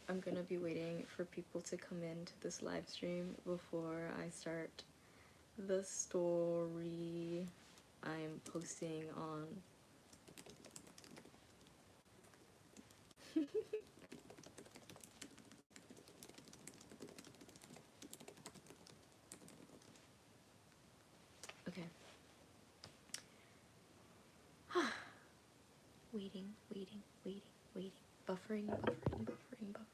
I'm gonna be waiting for people to come into this live stream before I start the story I'm posting on. Okay. Waiting, waiting, waiting, waiting. Buffering, buffering, buffering, buffering.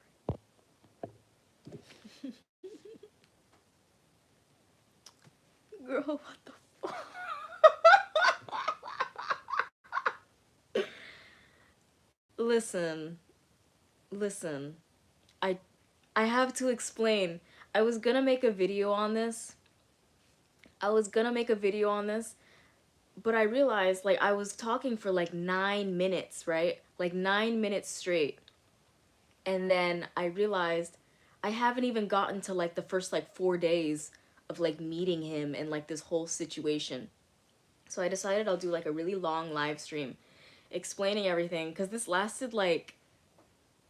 Girl, what the fuck? Listen, listen. I I have to explain. I was gonna make a video on this. I was gonna make a video on this, but I realized like I was talking for like 9 minutes, right? Like 9 minutes straight. And then I realized I haven't even gotten to like the first like 4 days of like meeting him and like this whole situation. So I decided I'll do like a really long live stream explaining everything because this lasted like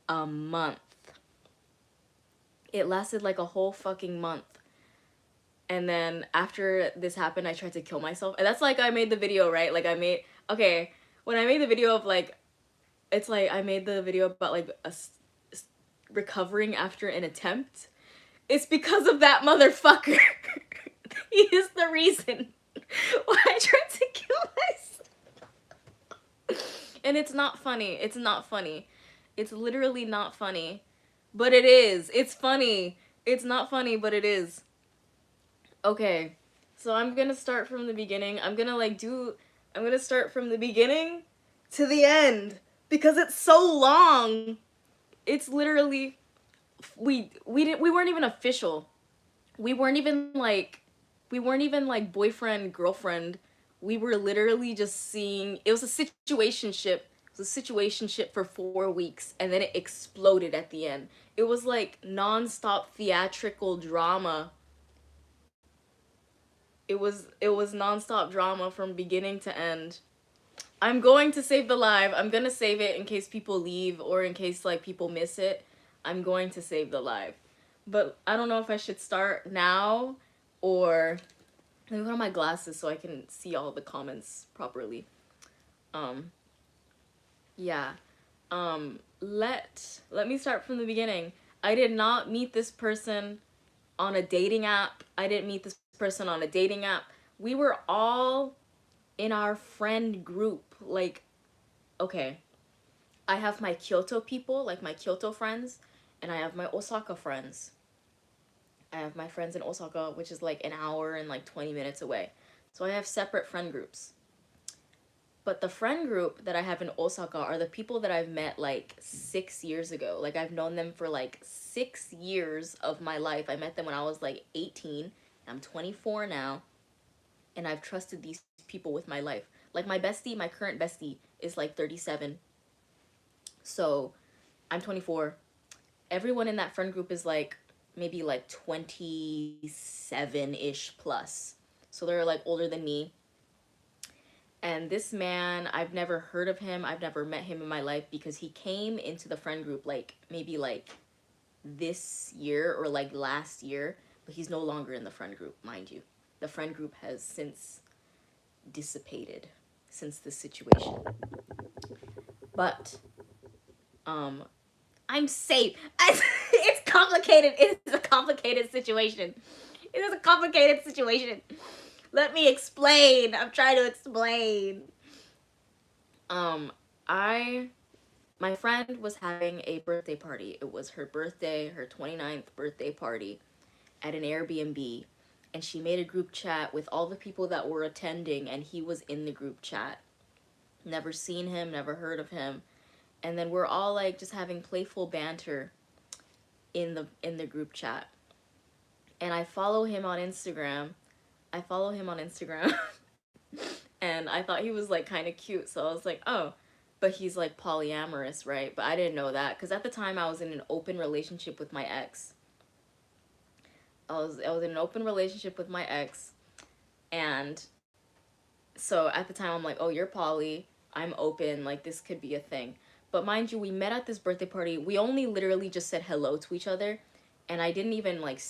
a month. It lasted like a whole fucking month. And then after this happened, I tried to kill myself. And that's like I made the video, right? Like I made, okay, when I made the video of like, it's like I made the video about like recovering after an attempt. It's because of that motherfucker. He is the reason why I tried to kill myself. And it's not funny. It's not funny. It's literally not funny. But it is. It's funny. It's not funny, but it is. Okay. So I'm gonna start from the beginning. I'm gonna start from the beginning to the end. Because it's so long. It's literally we weren't even official. We weren't even like boyfriend girlfriend. We were literally just seeing. It was a situationship. It was a situationship for 4 weeks, and then it exploded at the end. It was like nonstop theatrical drama. It was nonstop drama from beginning to end. I'm going to save the live. I'm gonna save it in case people leave or in case like people miss it. I'm going to save the live. But I don't know if I should start now or let me put on my glasses so I can see all the comments properly. Um yeah. Let me start from the beginning. I did not meet this person on a dating app. I didn't meet this person on a dating app. We were all in our friend group. Like, okay, I have my Kyoto people, like my Kyoto friends, and I have my Osaka friends. I have my friends in Osaka, which is like an hour and like 20 minutes away. So I have separate friend groups. But the friend group that I have in Osaka are the people that I've met like 6 years ago. Like I've known them for like 6 years of my life. I met them when I was like 18. I'm 24 now. And I've trusted these people with my life. Like my bestie, my current bestie, is like 37. So I'm 24. Everyone in that friend group is like maybe like 27-ish plus. So they're like older than me. And this man, I've never heard of him. I've never met him in my life because he came into the friend group like maybe like this year or like last year, but he's no longer in the friend group, mind you. The friend group has since dissipated since this situation. But I'm safe. It's complicated. It is a complicated situation. It is a complicated situation. Let me explain. I'm trying to explain. I my friend was having a birthday party. It was her birthday, her 29th birthday party at an Airbnb. And she made a group chat with all the people that were attending, and he was in the group chat. Never seen him, never heard of him. And then we're all like just having playful banter in the group chat. And I follow him on Instagram. I follow him on Instagram. And I thought he was like kind of cute, so I was like, "Oh, but he's like polyamorous, right?" But I didn't know that cuz at the time I was in an open relationship with my ex. I was in an open relationship with my ex, and so at the time I'm like, "Oh, you're poly. I'm open. Like this could be a thing." But mind you, we met at this birthday party. We only literally just said hello to each other, and I didn't even like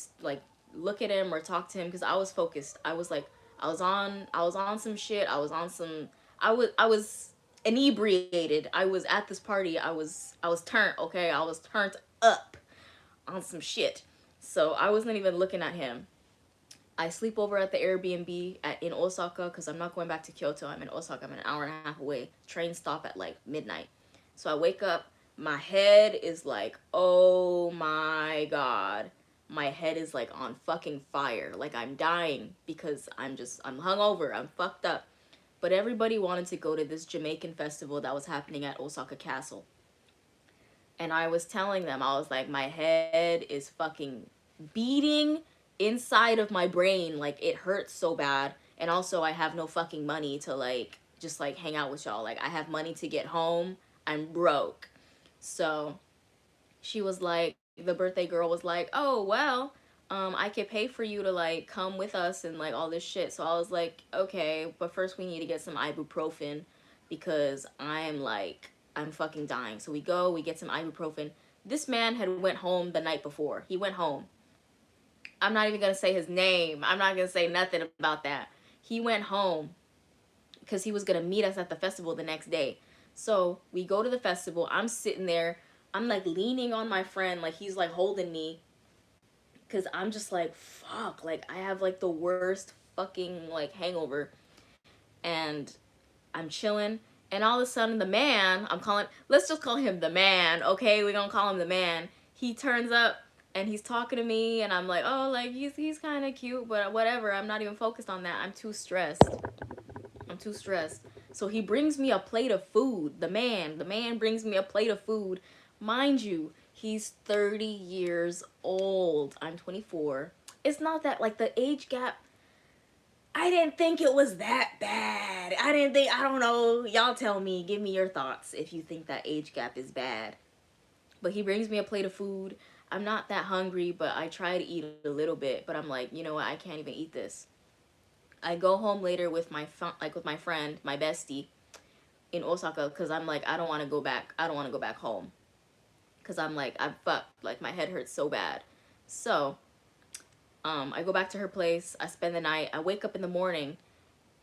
look at him or talk to him because I was focused. I was like, I was on some shit. I was inebriated. I was at this party. I was turned. Okay, I was turned up on some shit. So I wasn't even looking at him. I sleep over at the Airbnb in Osaka because I'm not going back to Kyoto. I'm in Osaka. I'm an hour and a half away. Train stop at like midnight. So I wake up. My head is like, oh my god. My head is like on fucking fire. Like I'm dying because I'm hungover. I'm fucked up. But everybody wanted to go to this Jamaican festival that was happening at Osaka Castle. And I was telling them, I was like, my head is fucking beating inside of my brain. Like, it hurts so bad. And also, I have no fucking money to, like, just, like, hang out with y'all. Like, I have money to get home. I'm broke. So, she was like, the birthday girl was like, oh, well, I could pay for you to, like, come with us and, like, all this shit. So I was like, okay, but first we need to get some ibuprofen because I'm fucking dying. So we go, we get some ibuprofen. This man had went home the night before. He went home. I'm not even going to say his name. I'm not going to say nothing about that. He went home because he was going to meet us at the festival the next day. So we go to the festival. I'm sitting there. I'm like leaning on my friend. Like he's like holding me. Because I'm just like, fuck. Like I have like the worst fucking like hangover. And I'm chilling. And all of a sudden the man, let's just call him the man. Okay, we're going to call him the man. He turns up and he's talking to me. And I'm like, oh, like he's kind of cute. But whatever. I'm not even focused on that. I'm too stressed. So he brings me a plate of food. The man brings me a plate of food. Mind you, he's 30 years old. I'm 24. It's not that, like, the age gap, I didn't think it was that bad. I don't know. Y'all tell me, give me your thoughts if you think that age gap is bad. But he brings me a plate of food. I'm not that hungry, but I try to eat a little bit. But I'm like, you know what? I can't even eat this. I go home later with my friend, my bestie, in Osaka, because I'm like, I don't want to go back. I don't want to go back home, because I'm like, I'm fucked. Like my head hurts so bad. So, I go back to her place. I spend the night. I wake up in the morning,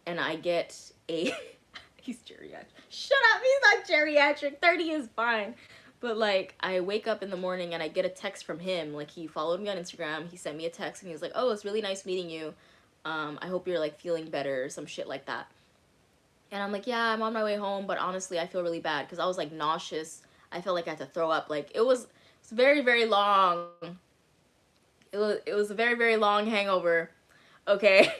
and I get a. He's geriatric. Shut up. He's not geriatric. 30 is fine. But like, I wake up in the morning and I get a text from him. Like he followed me on Instagram. He sent me a text and he was like, "Oh, it's really nice meeting you. I hope you're like feeling better," or some shit like that. And I'm like, yeah, I'm on my way home, but honestly, I feel really bad because I was like nauseous. I felt like I had to throw up. Like it's very, very long. It was a very, very long hangover. Okay.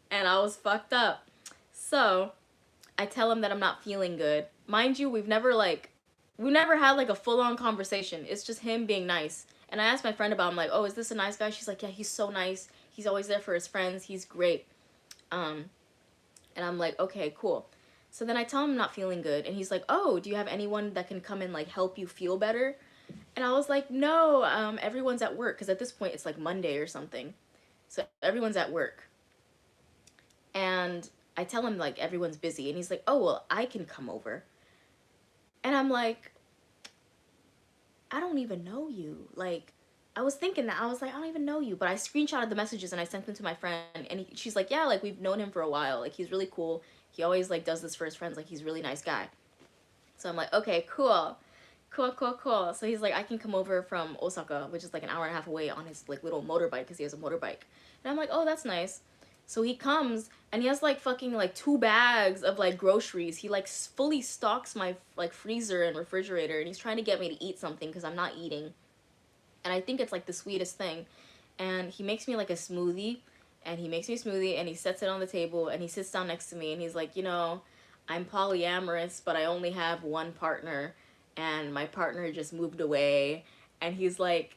And I was fucked up. So I tell him that I'm not feeling good. Mind you, we've never had like a full on conversation. It's just him being nice. And I asked my friend about him, like, oh, is this a nice guy? She's like, yeah, he's so nice. He's always there for his friends. He's great. And I'm like, okay, cool. So then I tell him I'm not feeling good. And he's like, oh, do you have anyone that can come and like help you feel better? And I was like, no, everyone's at work. Because at this point, it's like Monday or something. So everyone's at work. And I tell him like everyone's busy. And he's like, oh, well, I can come over. And I'm like, I don't even know you. Like, I was thinking that. I was like, I don't even know you. But I screenshotted the messages and I sent them to my friend. And she's like, yeah, like, we've known him for a while. Like, he's really cool. He always, like, does this for his friends. Like, he's a really nice guy. So I'm like, okay, cool. Cool. So he's like, I can come over from Osaka, which is, like, an hour and a half away on his, like, little motorbike because he has a motorbike. And I'm like, oh, that's nice. So he comes, and he has, like, fucking, like, 2 bags of, like, groceries. He, like, fully stocks my, like, freezer and refrigerator. And he's trying to get me to eat something because I'm not eating. And I think it's like the sweetest thing. And he makes me like a smoothie. And he makes me a smoothie and he sets it on the table and he sits down next to me and he's like, you know, I'm polyamorous, but I only have one partner and my partner just moved away. And he's like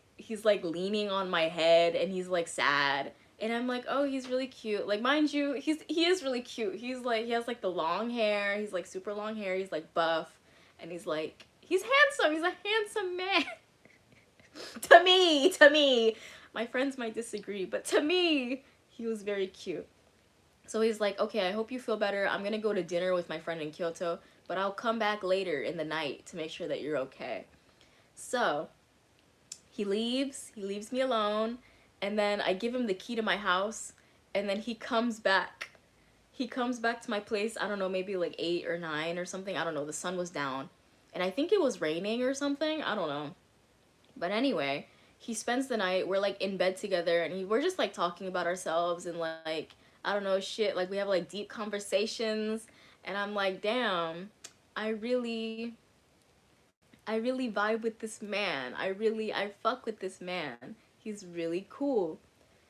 leaning on my head and he's like sad. And I'm like, oh, he's really cute. Like, mind you, he is really cute. He's like, he has like the long hair. He's like super long hair. He's like buff. And he's like, he's handsome. He's a handsome man. to me, my friends might disagree, but to me, he was very cute. So he's like, okay, I hope you feel better. I'm gonna go to dinner with my friend in Kyoto but I'll come back later in the night to make sure that you're okay. So he leaves me alone, and then I give him the key to my house, and then he comes back. He comes back to my place, I don't know, maybe like 8 or 9 or something, I don't know, the sun was down. And I think it was raining or something, I don't know. But anyway, he spends the night, we're like in bed together, and we're just like talking about ourselves and like, I don't know, shit, like we have like deep conversations, and I'm like, damn, I really I really vibe with this man. I fuck with this man. He's really cool.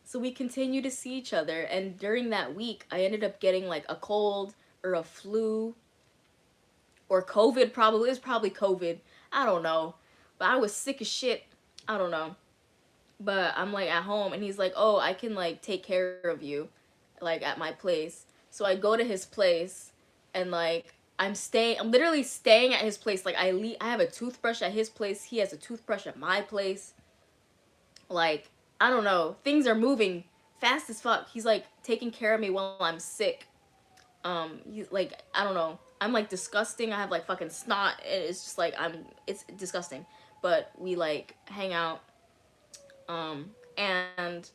So we continue to see each other, and during that week, I ended up getting like a cold or a flu or COVID, probably. It was probably COVID. I don't know. But I was sick as shit. I don't know. But I'm like at home, and he's like, "Oh, I can like take care of you like at my place." So I go to his place, and like I'm literally staying at his place. Like I have a toothbrush at his place, he has a toothbrush at my place. Like, I don't know, things are moving fast as fuck. He's like taking care of me while I'm sick. He's like, I don't know, I'm like disgusting, I have like fucking snot. It's just like it's disgusting. But we like hang out, and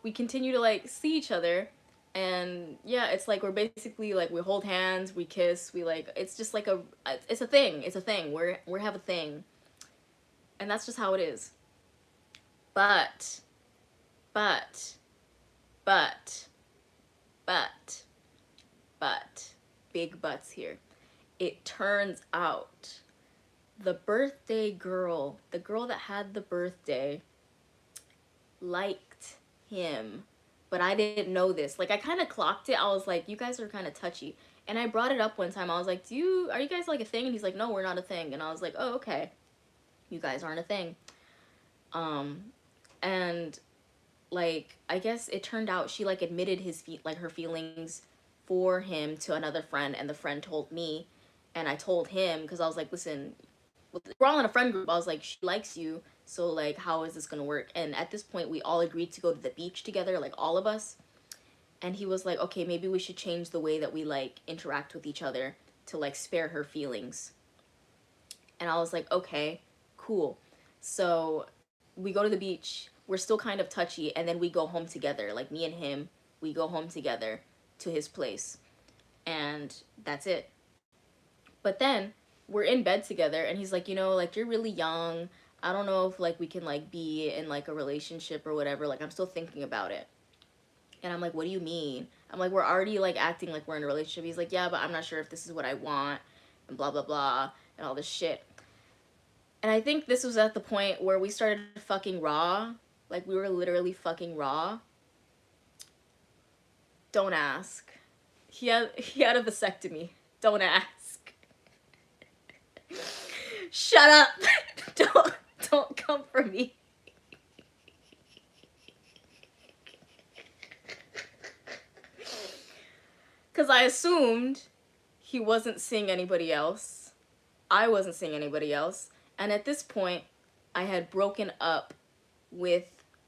we continue to like see each other, and yeah, it's like we're basically like we hold hands, we kiss, we like, it's just like it's a thing, we have a thing, and that's just how it is. But but but but but big buts here. It turns out the birthday girl, the girl that had the birthday, liked him, but I didn't know this. Like I kind of clocked it. I was like, you guys are kind of touchy, and I brought it up one time. I was like, are you guys like a thing? And he's like, no, we're not a thing. And I was like, oh, okay, you guys aren't a thing. And like I guess it turned out she like admitted like her feelings for him to another friend, and the friend told me, and I told him because I was like, listen, we're all in a friend group. I was like, she likes you, so like, how is this gonna work? And at this point, we all agreed to go to the beach together, like all of us. And he was like, okay, maybe we should change the way that we like interact with each other to like spare her feelings. And I was like, okay, cool. So we go to the beach. We're still kind of touchy, and then we go home together. Like me and him, we go home together to his place, and that's it. But then we're in bed together, and he's like, like you're really young. I don't know if like we can like be in like a relationship or whatever. Like I'm still thinking about it. And I'm like, what do you mean? I'm like, we're already like acting like we're in a relationship. He's like, yeah, but I'm not sure if this is what I want, and blah blah blah, and all this shit. And I think this was at the point where we started fucking raw. Like we were literally fucking raw. Don't ask. He had a vasectomy. Don't ask. Shut up. don't come for me. Cause I assumed he wasn't seeing anybody else. I wasn't seeing anybody else. And at this point, I had broken up with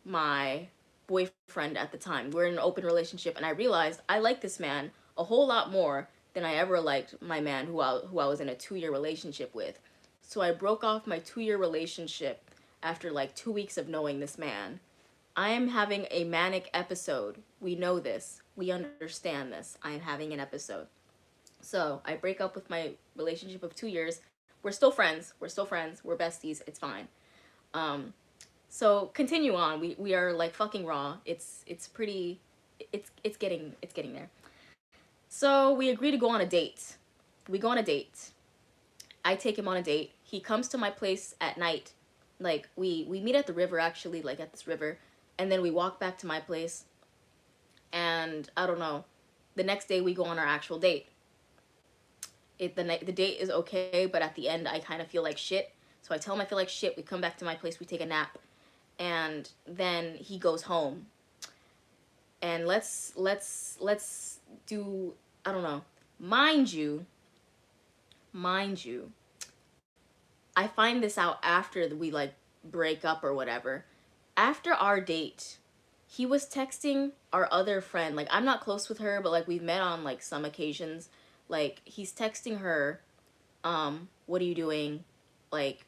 my boyfriend at the time. We're in an open relationship, and I realized I like this man a whole lot more than I ever liked my man who I was in a 2-year relationship with. So I broke off my 2-year relationship after like 2 weeks of knowing this man. I am having a manic episode. We know this. We understand this. I am having an episode. So I break up with my relationship of 2 years. We're still friends. We're still friends. We're besties. It's fine. So continue on. We are like fucking raw. It's pretty. It's getting there. So we agree to go on a date. We go on a date. I take him on a date. He comes to my place at night. Like we meet at the river, actually, like at this river, and then we walk back to my place. And I don't know. The next day we go on our actual date. The date is okay, but at the end I kind of feel like shit. So I tell him I feel like shit. We come back to my place. We take a nap, and then he goes home. And let's do, I don't know. Mind you, I find this out after we like break up or whatever. After our date, he was texting our other friend. Like I'm not close with her, but like we've met on like some occasions. Like he's texting her what are you doing? Like,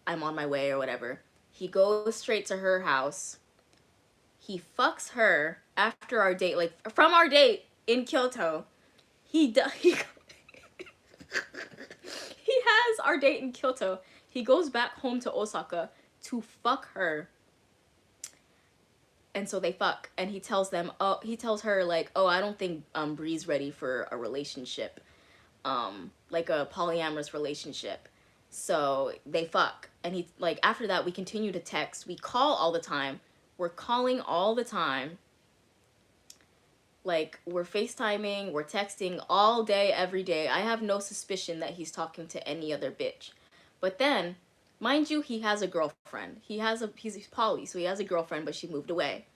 I'm on my way or whatever. He goes straight to her house. He fucks her after our date, like from our date in Kyoto. He has our date in Kyoto. He goes back home to Osaka to fuck her. And so they fuck, and he tells her like, oh, I don't think Bree's ready for a relationship, like a polyamorous relationship. So they fuck, and he like after that we continue to text. We call all the time. We're calling all the time. Like, we're FaceTiming, we're texting all day, every day. I have no suspicion that he's talking to any other bitch. But then, mind you, he has a girlfriend. He's poly, so he has a girlfriend, but she moved away.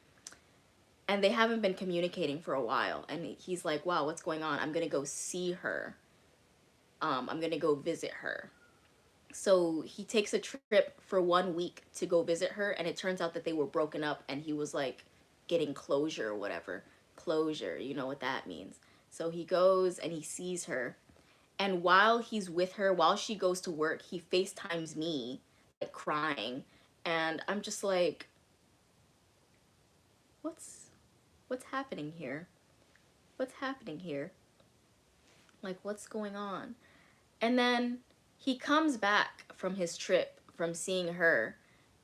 And they haven't been communicating for a while. And he's like, wow, what's going on? I'm gonna go see her. I'm gonna go visit her. So he takes a trip for 1 week to go visit her, and it turns out that they were broken up, and he was like getting closure or whatever. Closure, you know what that means. So he goes and he sees her, and while he's with her, while she goes to work, he FaceTimes me, like crying, and I'm just like, what's happening here? What's happening here? Like, what's going on? And then he comes back from his trip from seeing her,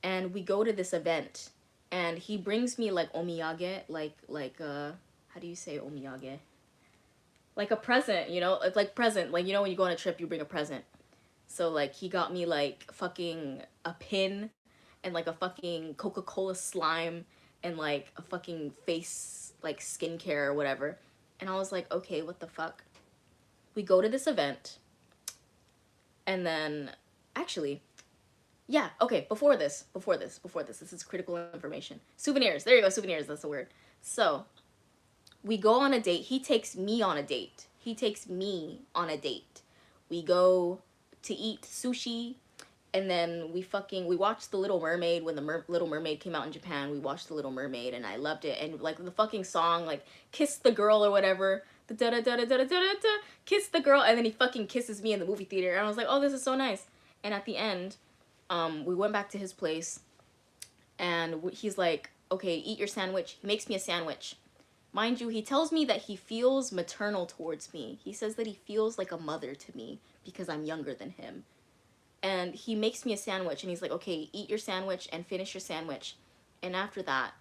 and we go to this event, and he brings me like omiyage, like how do you say omiyage? Like a present, you know? It's like present, like, you know when you go on a trip you bring a present. So like he got me like fucking a pin and like a fucking Coca-Cola slime and like a fucking face like skincare or whatever. And I was like, okay, what the fuck? We go to this event, and then actually, yeah, okay, before this, this is critical information. Souvenirs, there you go, souvenirs, that's the word. So we go on a date. He takes me on a date. We go to eat sushi, and then we watched The Little Mermaid. When the Little Mermaid came out in Japan, we watched The Little Mermaid, and I loved it. And like the fucking song, like Kiss the Girl or whatever, the da da da da da da da da, kiss the girl, and then he fucking kisses me in the movie theater, and I was like, oh, this is so nice. And at the end, we went back to his place, and he's like, okay, eat your sandwich. He makes me a sandwich. Mind you, he tells me that he feels maternal towards me. He says that he feels like a mother to me because I'm younger than him. And he makes me a sandwich, and he's like, okay, eat your sandwich and finish your sandwich. And after that,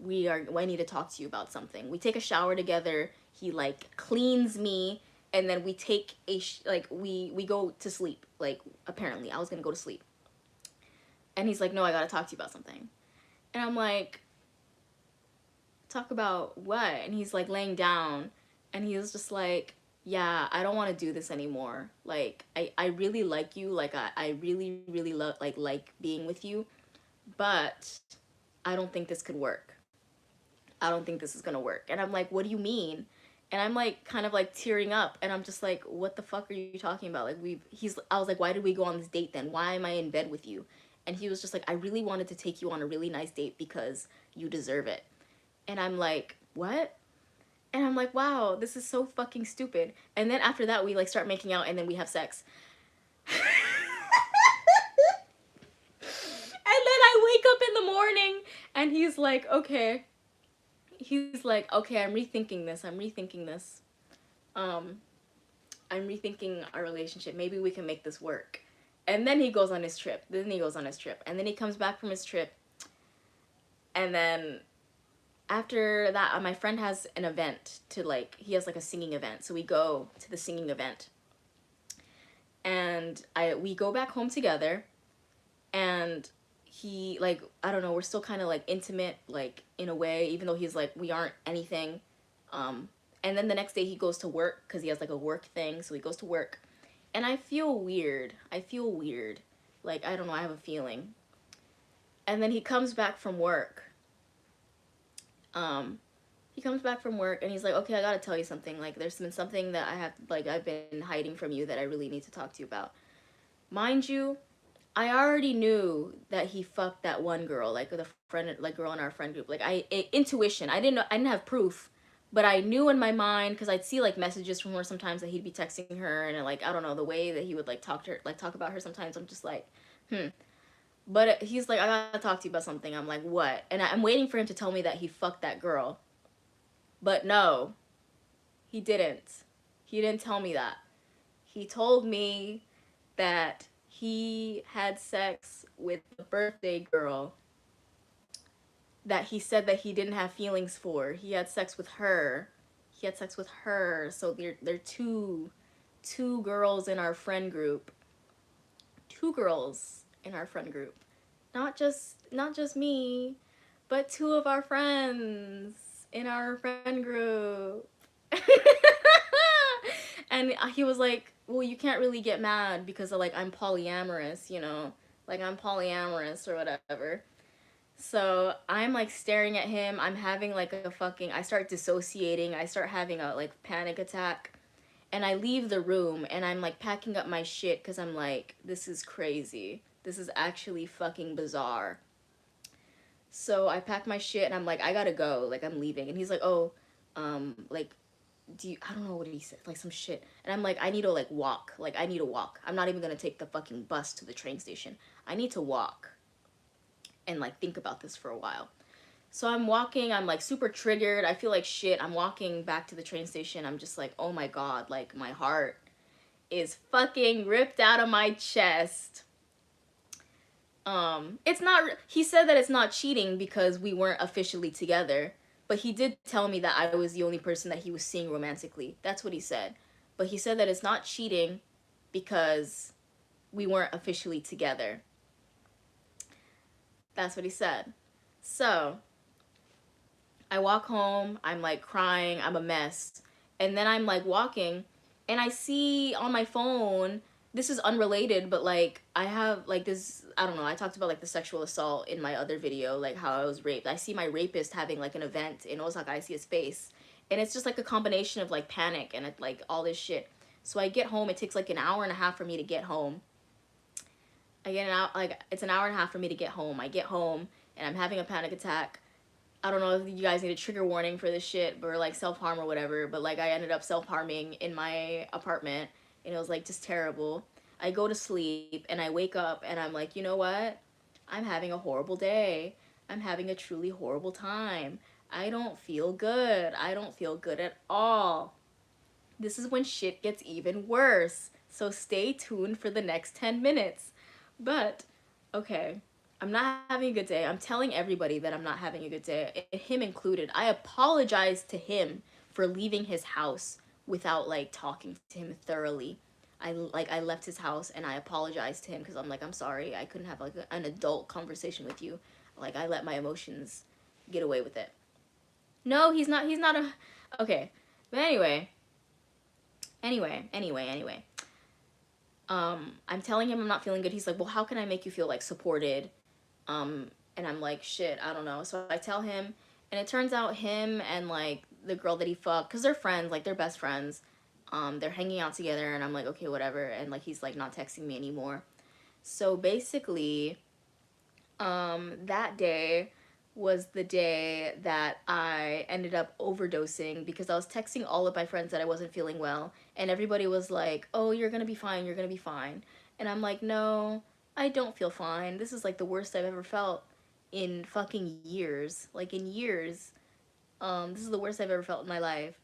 I need to talk to you about something. We take a shower together. He like cleans me, and then we take we go to sleep. Like, apparently I was gonna go to sleep. And he's like, no, I gotta talk to you about something. And I'm like, talk about what? And he's like laying down, and he was just like, yeah, I don't want to do this anymore. Like, I really like you. Like, I really, really like being with you, but I don't think this could work. I don't think this is gonna work. And I'm like, what do you mean? And I'm like kind of like tearing up, and I'm just like, what the fuck are you talking about? Like, I was like, why did we go on this date then? Why am I in bed with you? And he was just like, I really wanted to take you on a really nice date because you deserve it. And I'm like, what? And I'm like, wow, this is so fucking stupid. And then after that, we like start making out, and then we have sex. And then I wake up in the morning, and he's like, okay. He's like, okay, I'm rethinking this. Um, I'm rethinking our relationship. Maybe we can make this work. And then he goes on his trip. And then he comes back from his trip. And then after that, my friend has an event he has like a singing event. So we go to the singing event. And we go back home together. And he, like, I don't know, we're still kind of like intimate, like in a way, even though he's like, we aren't anything. And then the next day he goes to work because he has like a work thing. So he goes to work. And I feel weird. Like, I don't know, I have a feeling. And then he comes back from work. And he's like, okay, I gotta tell you something. Like, there's been something that I've been hiding from you that I really need to talk to you about. Mind you, I already knew that he fucked that one girl, like the friend, like girl in our friend group. Like, intuition. I didn't have proof, But I knew in my mind, because I'd see like messages from her sometimes that he'd be texting her, and like I don't know, the way that he would like talk to her, like talk about her sometimes, I'm just like, hmm. But he's like, I gotta talk to you about something. I'm like, what? And I'm waiting for him to tell me that he fucked that girl. But no, he didn't. He didn't tell me that. He told me that he had sex with the birthday girl that he said that he didn't have feelings for. He had sex with her. He had sex with her. So they're two girls in our friend group. Two girls in our friend group. Not just me, but two of our friends in our friend group. And he was like, well, you can't really get mad because of, like, I'm polyamorous, you know, like I'm polyamorous or whatever. So I'm like staring at him. I'm having like a fucking, I start dissociating. I start having a like panic attack. And I leave the room and I'm like packing up my shit because I'm like, this is crazy. This is actually fucking bizarre. So I pack my shit and I'm like, I gotta go. Like, I'm leaving. And he's like, oh, like, do you, I don't know what he said, like some shit. And I'm like, I need to like walk. Like, I need to walk. I'm not even gonna take the fucking bus to the train station. I need to walk and like think about this for a while. So I'm walking, I'm like super triggered. I feel like shit. I'm walking back to the train station. I'm just like, oh my God, like my heart is fucking ripped out of my chest. It's not, he said that it's not cheating because we weren't officially together, but he did tell me that I was the only person that he was seeing romantically. That's what he said. But he said that it's not cheating because we weren't officially together. That's what he said. So I walk home, I'm like crying, I'm a mess. And then I'm like walking and I see on my phone, this is unrelated, but like I have like this, I don't know, I talked about like the sexual assault in my other video, like how I was raped. I see my rapist having like an event in Osaka, I see his face. And it's just like a combination of like panic and like all this shit. So I get home, it takes like an hour and a half for me to get home. I get an hour, like it's an hour and a half for me to get home. I get home and I'm having a panic attack. I don't know if you guys need a trigger warning for this shit or like self-harm or whatever, but like I ended up self-harming in my apartment and it was like just terrible. I go to sleep and I wake up and I'm like, you know what? I'm having a horrible day. I'm having a truly horrible time. I don't feel good. I don't feel good at all. This is when shit gets even worse. So stay tuned for the next 10 minutes. But, okay, I'm not having a good day. I'm telling everybody that I'm not having a good day, him included. I apologize to him for leaving his house without like talking to him thoroughly. I left his house and I apologized to him because I'm like, I'm sorry. I couldn't have like an adult conversation with you. Like, I let my emotions get away with it. No, he's not a okay. But anyway. I'm telling him I'm not feeling good. He's like, well, how can I make you feel like supported? And I'm like, shit, I don't know. So I tell him, and it turns out him and like the girl that he fucked, because they're friends, like they're best friends. They're hanging out together, and I'm like, okay, whatever. And like he's like not texting me anymore. So basically, that day was the day that I ended up overdosing because I was texting all of my friends that I wasn't feeling well, and everybody was like, oh, you're gonna be fine, you're gonna be fine. And I'm like, no, I don't feel fine. This is like the worst I've ever felt in fucking years. Like, in years. This is the worst I've ever felt in my life.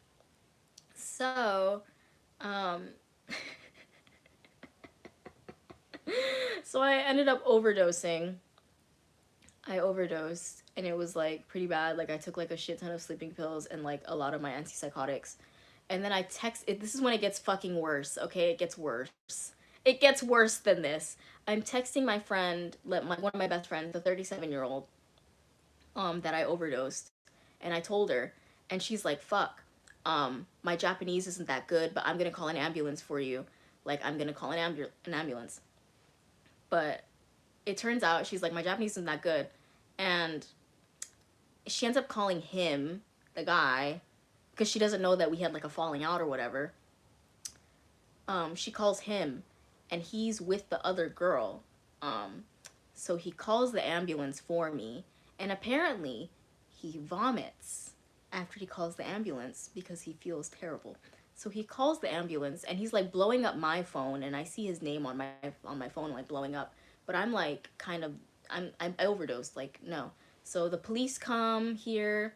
So, um, so I ended up overdosing. I overdosed and it was like pretty bad. Like, I took like a shit ton of sleeping pills and like a lot of my antipsychotics. And then I text it. This is when it gets fucking worse. Okay, it gets worse. It gets worse than this. I'm texting my friend, one of my best friends, the 37-year-old, that I overdosed, and I told her, and she's like, "Fuck, my Japanese isn't that good, but I'm gonna call an ambulance for you. Like, I'm gonna call an ambulance." But it turns out she's like, my Japanese isn't that good, and she ends up calling him, the guy, because she doesn't know that we had like a falling out or whatever. She calls him, and he's with the other girl. So he calls the ambulance for me, and apparently he vomits after he calls the ambulance because he feels terrible. So he calls the ambulance and he's like blowing up my phone, and I see his name on my phone like blowing up. But I'm like kind of I overdosed, like no. So the police come here,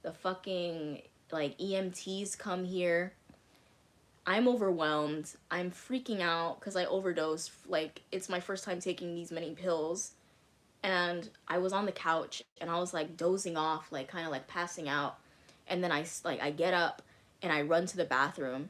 the fucking like EMTs come here. I'm overwhelmed. I'm freaking out because I overdosed. Like it's my first time taking these many pills, and I was on the couch and I was like dozing off, like kind of like passing out. And then I get up and I run to the bathroom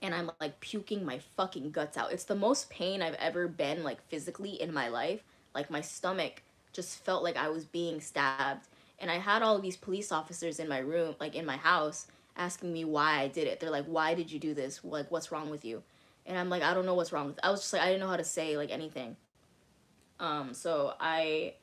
and I'm like puking my fucking guts out. It's the most pain I've ever been like physically in my life. Like my stomach just felt like I was being stabbed. And I had all of these police officers in my room, like in my house, asking me why I did it. They're like, "Why did you do this? Like what's wrong with you?" And I'm like, "I don't know what's wrong with." I was just like I didn't know how to say like anything. So I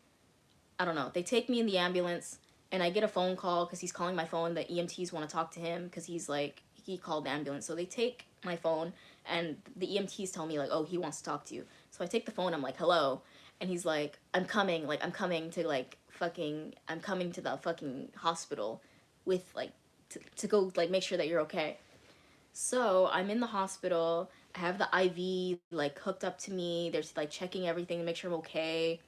don't know. They take me in the ambulance, and I get a phone call because he's calling my phone. The EMTs want to talk to him because he's like, he called the ambulance. So they take my phone, and the EMTs tell me, like, oh, he wants to talk to you. So I take the phone, I'm like, hello. And he's like, I'm coming. Like, I'm coming to, like, I'm coming to the fucking hospital with, like, to go, like, make sure that you're okay. So I'm in the hospital. I have the IV, like, hooked up to me. They're, like, checking everything to make sure I'm okay.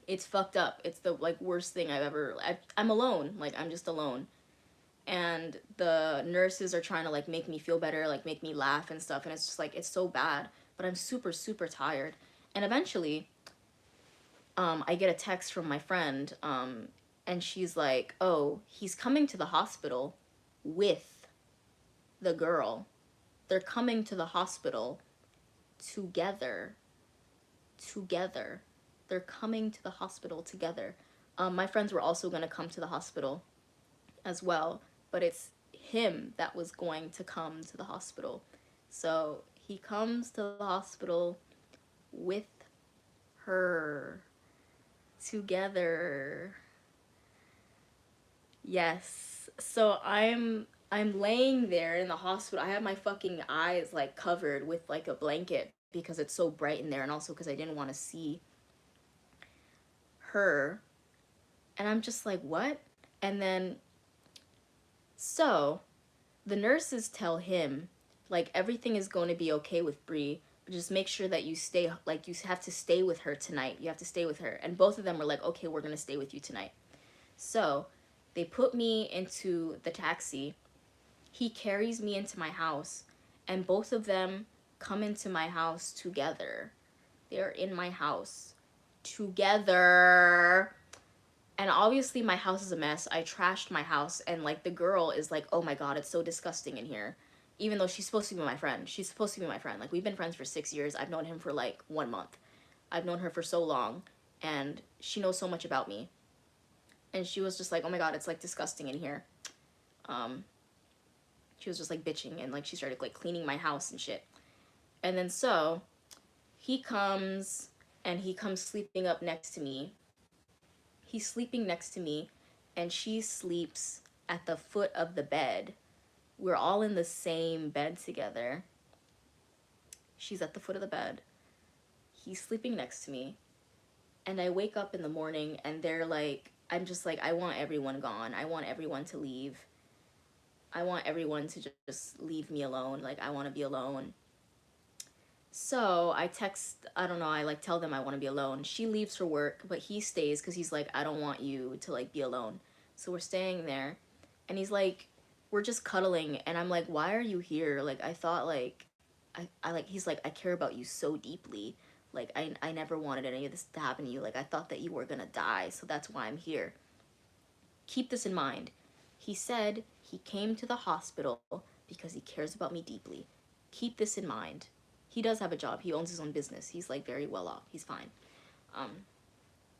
It's fucked up. It's the like worst thing I'm alone. Like I'm just alone. And the nurses are trying to like make me feel better, like make me laugh and stuff, and it's just like it's so bad, but I'm super super tired. And eventually I get a text from my friend, and she's like, "Oh, he's coming to the hospital with the girl. They're coming to the hospital together. Together. They're coming to the hospital together." My friends were also going to come to the hospital as well, but it's him that was going to come to the hospital. So he comes to the hospital with her together. Yes. So I'm laying there in the hospital. I have my fucking eyes like covered with like a blanket because it's so bright in there, and also because I didn't want to see her. And I'm just like, what? And then so the nurses tell him like everything is going to be okay with Bree, but just make sure that you stay, like you have to stay with her tonight. You have to stay with her. And both of them were like, okay, we're going to stay with you tonight. So they put me into the taxi. He carries me into my house, and both of them come into my house together. They're in my house together. And obviously my house is a mess. I trashed my house, and like the girl is like, "Oh my god, it's so disgusting in here." Even though she's supposed to be my friend. She's supposed to be my friend. Like we've been friends for 6 years. I've known him for like 1 month. I've known her for so long, and she knows so much about me. And she was just like, "Oh my god, it's like disgusting in here." Um she was just like bitching, and like she started like cleaning my house and shit. And then so he comes, and he comes sleeping up next to me. He's sleeping next to me, and she sleeps at the foot of the bed. We're all in the same bed together. She's at the foot of the bed. He's sleeping next to me. And I wake up in the morning, and they're like, I'm just like, I want everyone gone. I want everyone to leave. I want everyone to just leave me alone. Like, I want to be alone. So I text, I don't know, I like tell them I want to be alone. She leaves for work, but he stays because he's like, I don't want you to like be alone. So we're staying there, and he's like, we're just cuddling, and I'm like, why are you here? Like I thought like, I like, he's like, I care about you so deeply. Like I never wanted any of this to happen to you. Like I thought that you were gonna die, so that's why I'm here. Keep this in mind. He said he came to the hospital because he cares about me deeply. Keep this in mind. He does have a job. He owns his own business. He's like very well off. He's fine. Um,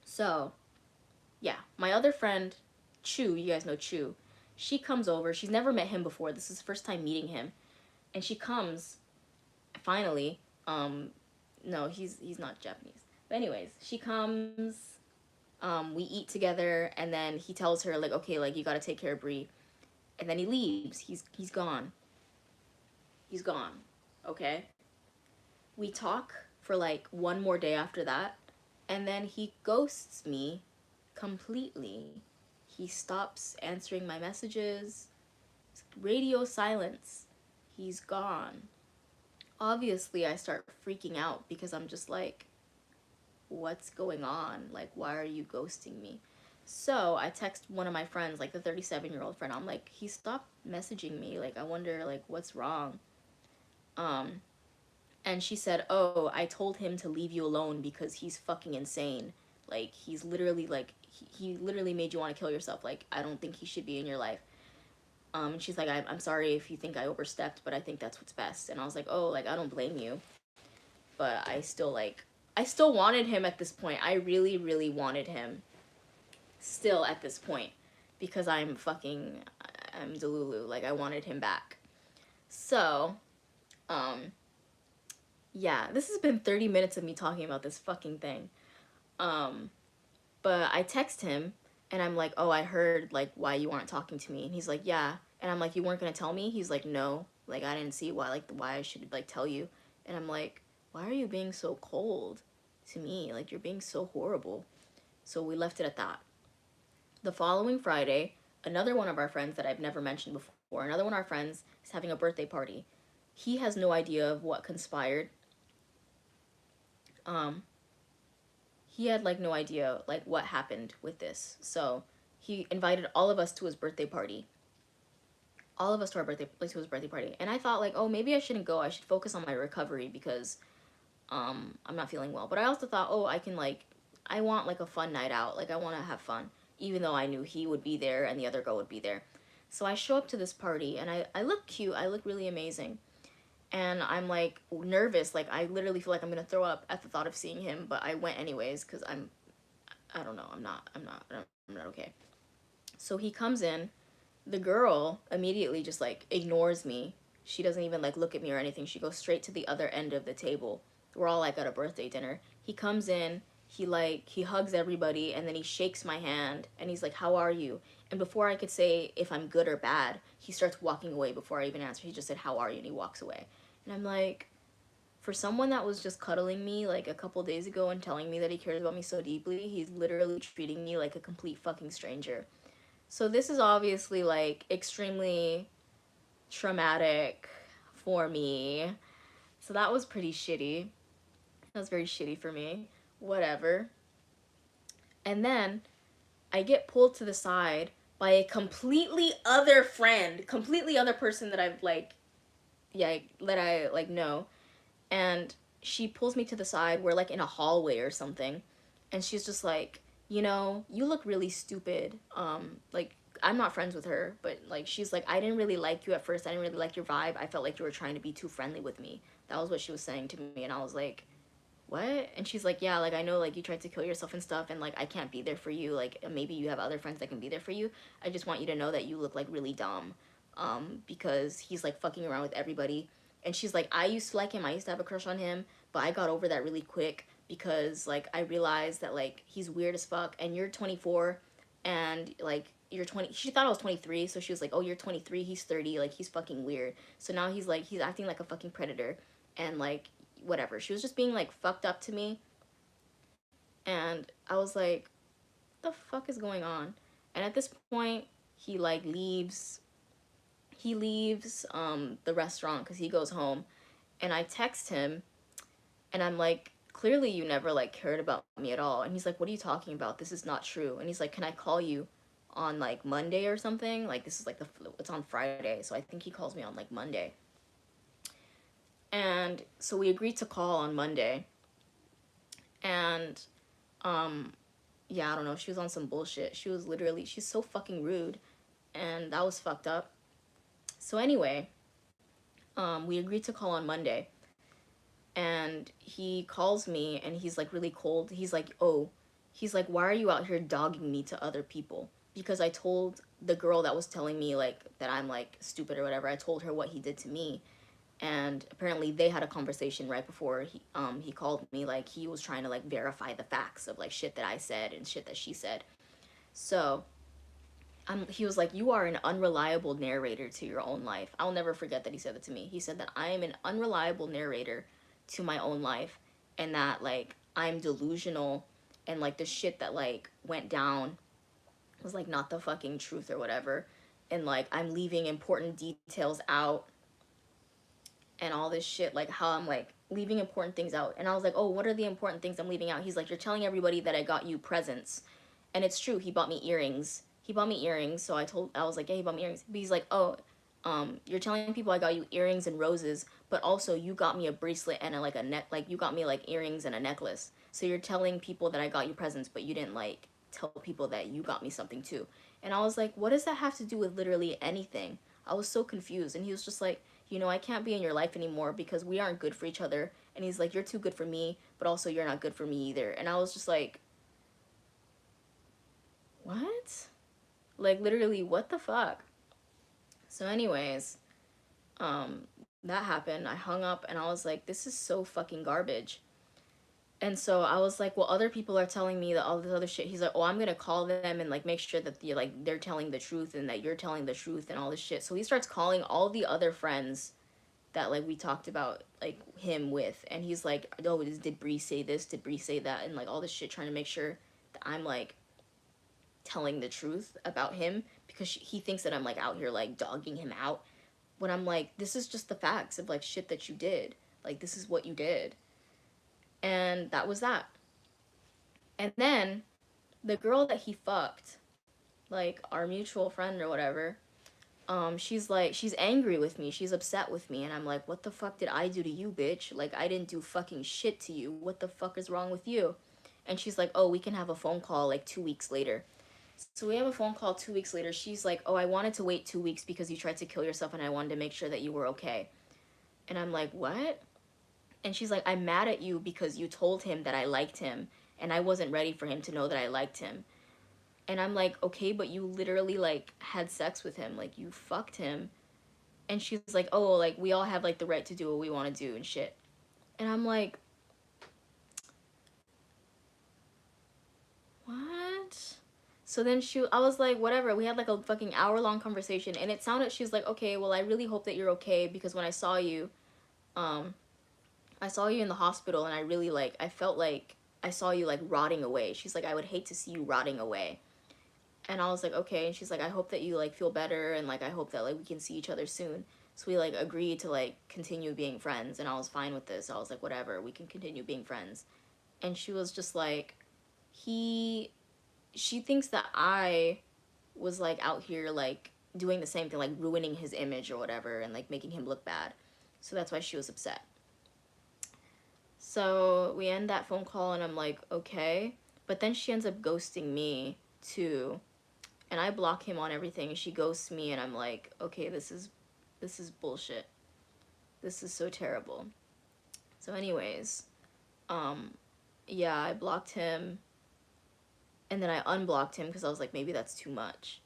so yeah, my other friend, Chu, you guys know Chu, she comes over. She's never met him before. This is the first time meeting him. And she comes, finally. No, he's not Japanese. But anyways, she comes, we eat together, and then he tells her, like, okay, like, you gotta take care of Bree. And then he leaves. He's gone. He's gone. Okay? We talk for, like, one more day after that, and then he ghosts me completely. He stops answering my messages. Radio silence. He's gone. Obviously, I start freaking out because I'm just like, what's going on? Like, why are you ghosting me? So I text one of my friends, like the 37-year-old friend. I'm like, he stopped messaging me. Like, I wonder, like, what's wrong? Um, and she said, oh, I told him to leave you alone because he's fucking insane. Like, he's literally, like, he literally made you want to kill yourself. Like, I don't think he should be in your life. And she's like, I'm sorry if you think I overstepped, but I think that's what's best. And I was like, oh, like, I don't blame you. But I still wanted him at this point. I really, really wanted him still at this point because I'm Delulu. Like, I wanted him back. So, yeah, this has been 30 minutes of me talking about this fucking thing. But I text him and I'm like, oh, I heard like why you aren't talking to me. And he's like, yeah. And I'm like, you weren't gonna tell me? He's like, no. Like, I didn't see why I should like tell you. And I'm like, why are you being so cold to me? Like, you're being so horrible. So we left it at that. The following Friday, another one of our friends that I've never mentioned before, another one of our friends is having a birthday party. He has no idea of what conspired. He had like no idea like what happened with this. So he invited all of us to his birthday party. All of us to our birthday, like to his birthday party. And I thought like, oh, maybe I shouldn't go. I should focus on my recovery because I'm not feeling well. But I also thought, oh, I want like a fun night out. Like, I want to have fun, even though I knew he would be there and the other girl would be there. So I show up to this party and I look cute. I look really amazing. And I'm like nervous. Like, I literally feel like I'm going to throw up at the thought of seeing him. But I went anyways because I don't know. I'm not okay. So he comes in. The girl immediately just like ignores me. She doesn't even like look at me or anything. She goes straight to the other end of the table. We're all like at a birthday dinner. He comes in, he hugs everybody and then he shakes my hand and he's like, how are you? And before I could say if I'm good or bad, he starts walking away before I even answer. He just said, how are you? And he walks away. And I'm like, for someone that was just cuddling me like a couple days ago and telling me that he cares about me so deeply, he's literally treating me like a complete fucking stranger. So this is obviously like extremely traumatic for me. So that was pretty shitty. That was very shitty for me. Whatever. And then I get pulled to the side by a completely other friend, completely other person that I've like, yeah, that I like know. And she pulls me to the side. We're like in a hallway or something. And she's just like, you look really stupid. Like, I'm not friends with her, but like, she's like, I didn't really like you at first. I didn't really like your vibe. I felt like you were trying to be too friendly with me. That was what she was saying to me. And I was like, what? And she's like, yeah, like, I know like you tried to kill yourself and stuff and like I can't be there for you. Like, maybe you have other friends that can be there for you. I just want you to know that you look like really dumb. Because he's like fucking around with everybody. And she's like, I used to like him. I used to have a crush on him, but I got over that really quick because like I realized that like he's weird as fuck and you're 24 and like you're 20. She thought I was 23, so she was like, oh, you're 23, he's 30, like he's fucking weird. So now he's acting like a fucking predator and like whatever. She was just being like fucked up to me. And I was like, what the fuck is going on? And at this point, he like leaves the restaurant because he goes home. And I text him and I'm like, clearly you never like cared about me at all. And he's like, what are you talking about? This is not true. And he's like, can I call you on like Monday or something? Like, this is like it's on Friday, so I think he calls me on like Monday. And so we agreed to call on Monday. And yeah, I don't know, she was on some bullshit. She's so fucking rude and that was fucked up. So anyway, we agreed to call on Monday. And he calls me and he's like really cold. He's like, why are you out here dogging me to other people? Because I told the girl that was telling me like that I'm like stupid or whatever, I told her what he did to me. And apparently they had a conversation right before he called me. Like, he was trying to like verify the facts of like shit that I said and shit that she said. So he was like, you are an unreliable narrator to your own life. I'll never forget that he said that to me. He said that I am an unreliable narrator to my own life and that like I'm delusional and like the shit that like went down was like not the fucking truth or whatever. And like I'm leaving important details out and all this shit, like how I'm like leaving important things out. And I was like, oh, what are the important things I'm leaving out? He's like, you're telling everybody that I got you presents. And it's true, he bought me earrings. He bought me earrings, so I was like, yeah, he bought me earrings. But he's like, oh, you're telling people I got you earrings and roses, but also you got me a bracelet and like a neck, like you got me like earrings and a necklace. So you're telling people that I got you presents, but you didn't like tell people that you got me something too. And I was like, what does that have to do with literally anything? I was so confused. And he was just like, you know, I can't be in your life anymore because we aren't good for each other. And he's like, you're too good for me, but also you're not good for me either. And I was just like, what? Like, literally, what the fuck? So, anyways, um, that happened. I hung up and I was like, this is so fucking garbage. And so I was like, well, other people are telling me that all this other shit. He's like, oh, I'm gonna call them and like make sure that they're telling the truth and that you're telling the truth and all this shit. So he starts calling all the other friends that like we talked about like him with, and he's like, oh, did Bree say this? Did Bree say that? And like all this shit, trying to make sure that I'm like telling the truth about him because he thinks that I'm like out here like dogging him out. When I'm like, this is just the facts of like shit that you did. Like this is what you did, and that was that. And then the girl that he fucked, like our mutual friend or whatever, she's like, she's angry with me, she's upset with me, and I'm like, what the fuck did I do to you, bitch? Like, I didn't do fucking shit to you. What the fuck is wrong with you? And she's like, oh, we can have a phone call like 2 weeks later. So we have a phone call 2 weeks later. She's like, oh, I wanted to wait 2 weeks because you tried to kill yourself and I wanted to make sure that you were okay. And I'm like, what? And she's like, I'm mad at you because you told him that I liked him and I wasn't ready for him to know that I liked him. And I'm like, okay, but you literally like had sex with him, like you fucked him. And she's like, oh, like we all have like the right to do what we want to do and shit. And I'm like, what? So then I was like, whatever. We had like a fucking hour-long conversation, and it sounded, she was like, okay, well, I really hope that you're okay because when um, I saw you in the hospital, and I really like, I felt like I saw you like rotting away. She's like, I would hate to see you rotting away. And I was like, okay. And she's like, I hope that you like feel better, and like I hope that like we can see each other soon. So we like agreed to like continue being friends, and I was fine with this. I was like, whatever, we can continue being friends. And she was just like, he she thinks that I was like out here like doing the same thing, like ruining his image or whatever, and like making him look bad. So that's why she was upset. So we end that phone call, and I'm like, okay. But then she ends up ghosting me too, and I block him on everything. She ghosts me, and I'm like, okay, this is bullshit. This is so terrible. So, anyways, um, yeah, I blocked him, and then I unblocked him because I was like, maybe that's too much.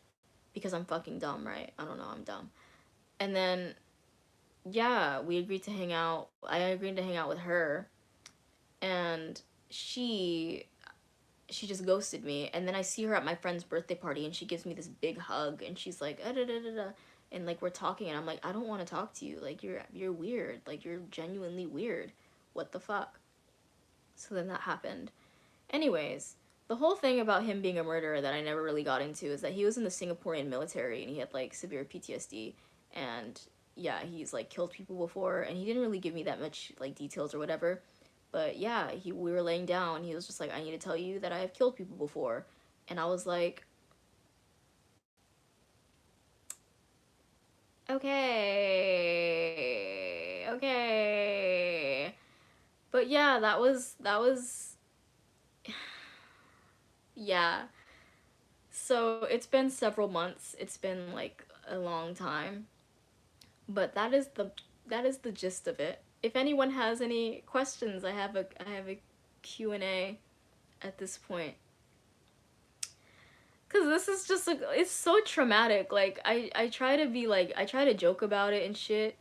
Because I'm fucking dumb, right? I don't know, I'm dumb. And then, yeah, we agreed to hang out. I agreed to hang out with her, and she she just ghosted me. And then I see her at my friend's birthday party, and she gives me this big hug, and she's like, da da da da, and like we're talking, and I'm like, I don't want to talk to you. Like you're weird. Like you're genuinely weird. What the fuck? So then that happened. Anyways, the whole thing about him being a murderer that I never really got into is that he was in the Singaporean military and he had like severe PTSD, and yeah, he's like killed people before, and he didn't really give me that much like details or whatever. But yeah, we were laying down, he was just like, I need to tell you that I have killed people before. And I was like, okay, okay. But yeah, that was yeah. So it's been several months. It's been like a long time. But that is the gist of it. If anyone has any questions, I have a Q&A at this point. Cause this is just like, it's so traumatic. Like I try to be like, I try to joke about it and shit,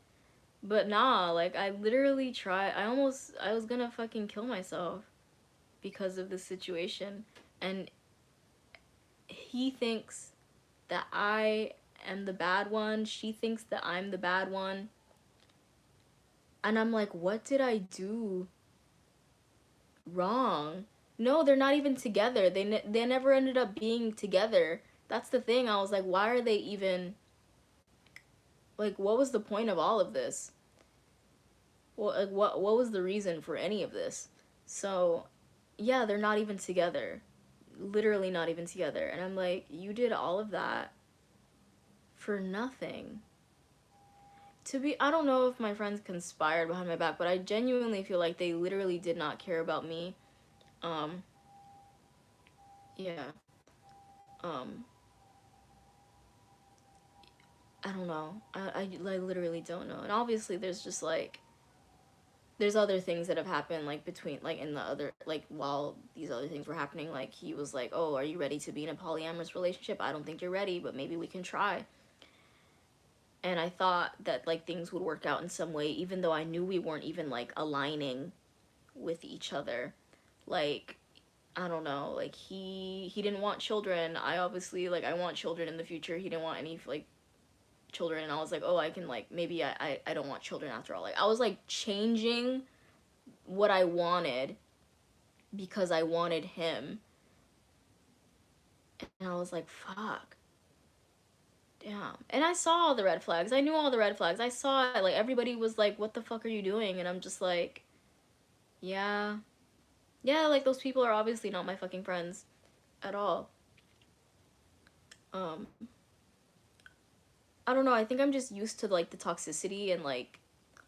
but nah, like I literally I was gonna fucking kill myself because of this situation. And he thinks that I am the bad one. She thinks that I'm the bad one. And I'm like, what did I do wrong? No, they're not even together. They never ended up being together. That's the thing. I was like, why are they even, like, what was the point of all of this? Well, like, what was the reason for any of this? So, yeah, they're not even together. Literally not even together. And I'm like, you did all of that for nothing. I don't know if my friends conspired behind my back, but I genuinely feel like they literally did not care about me. Um, yeah. Um, I don't know. I literally don't know. And obviously there's just like, there's other things that have happened like between like in the other like while these other things were happening, like he was like, oh, are you ready to be in a polyamorous relationship? I don't think you're ready, but maybe we can try. And I thought that like things would work out in some way, even though I knew we weren't even like aligning with each other. Like, I don't know, like he didn't want children. I obviously like I want children in the future. He didn't want any like children, and I was like, oh, I can like maybe I don't want children after all. Like I was like changing what I wanted because I wanted him. And I was like, fuck. Damn. And I saw all the red flags. I knew all the red flags. I saw it. Like everybody was like, what the fuck are you doing? And I'm just like, yeah. Yeah, like those people are obviously not my fucking friends at all. Um I don't know. I think I'm just used to like the toxicity and like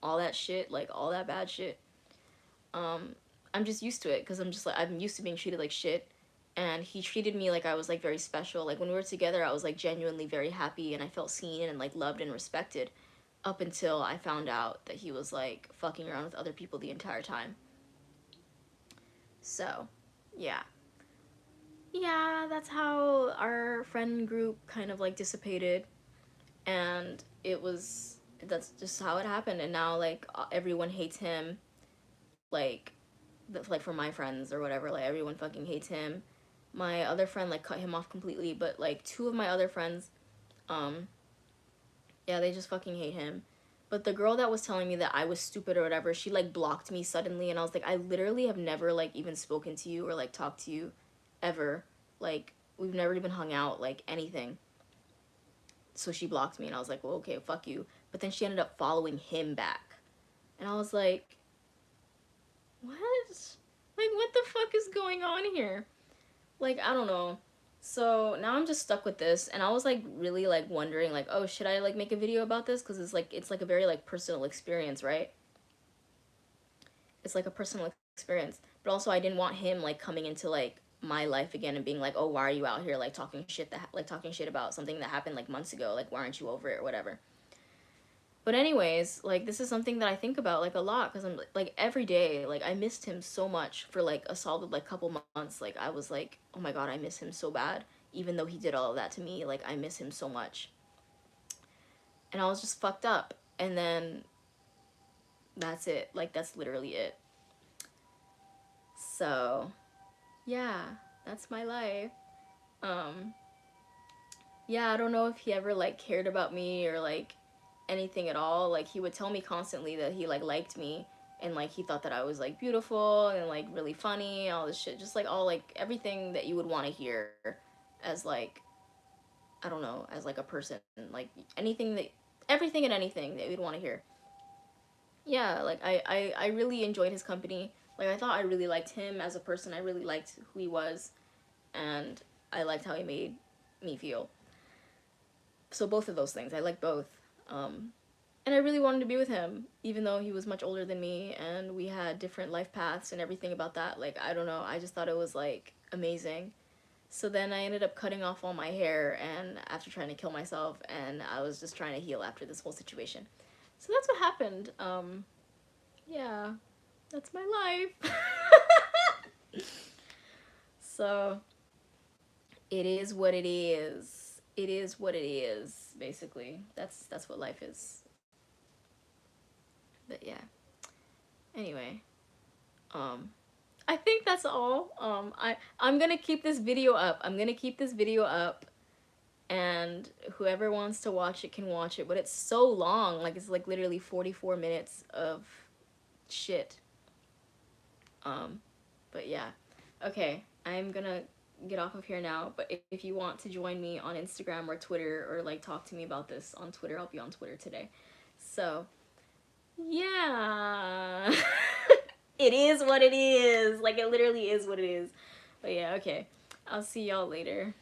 all that shit, like all that bad shit. Um, I'm just used to it because I'm just like I'm used to being treated like shit, and he treated me like I was like very special. Like when we were together, I was like genuinely very happy and I felt seen and like loved and respected, up until I found out that he was like fucking around with other people the entire time. So, yeah. Yeah, that's how our friend group kind of like dissipated, and that's just how it happened. And now like everyone hates him, like like for my friends or whatever, like everyone fucking hates him. My other friend like cut him off completely, but like two of my other friends, um yeah, they just fucking hate him. But the girl that was telling me that I was stupid or whatever, she like blocked me suddenly, and I was like, I literally have never like even spoken to you or like talked to you ever. Like we've never even hung out, like anything. So she blocked me, and I was like, well, okay, fuck you. But then she ended up following him back. And I was like, what? Like, what the fuck is going on here? Like, I don't know. So now I'm just stuck with this, and I was like really like wondering like, oh, should I like make a video about this? Because it's like a very like personal experience, right? It's like a personal experience, but also I didn't want him like coming into like my life again and being like, oh, why are you out here like talking shit like talking shit about something that happened like months ago? Like, why aren't you over it or whatever? But anyways, like this is something that I think about like a lot because I'm like every day, like I missed him so much for like a solid like couple months. Like I was like, oh my god, I miss him so bad. Even though he did all of that to me, like I miss him so much. And I was just fucked up. And then that's it. Like that's literally it. So, yeah, that's my life. Um yeah, I don't know if he ever like cared about me or like anything at all. Like he would tell me constantly that he like liked me, and like he thought that I was like beautiful and like really funny, all this shit, just like all like everything that you would want to hear as like I don't know, as like a person, like anything that everything and anything that you'd want to hear. Yeah, like I really enjoyed his company. Like I thought I really liked him as a person. I really liked who he was, and I liked how he made me feel. So both of those things, I like both. Um, and I really wanted to be with him, even though he was much older than me and we had different life paths and everything about that. Like, I don't know, I just thought it was like amazing. So then I ended up cutting off all my hair and after trying to kill myself, and I was just trying to heal after this whole situation. So that's what happened. Yeah, that's my life. So it is what it is. It is what it is, basically. That's what life is. But yeah. Anyway, um I think that's all. I'm gonna keep this video up. I'm gonna keep this video up, and whoever wants to watch it can watch it. But it's so long. Like it's like literally 44 minutes of shit. Um, but yeah. Okay, I'm gonna get off of here now. But if you want to join me on Instagram or Twitter, or like talk to me about this on Twitter, I'll be on Twitter today. So yeah. It is what it is. Like, it literally is what it is. But yeah, okay. I'll see y'all later.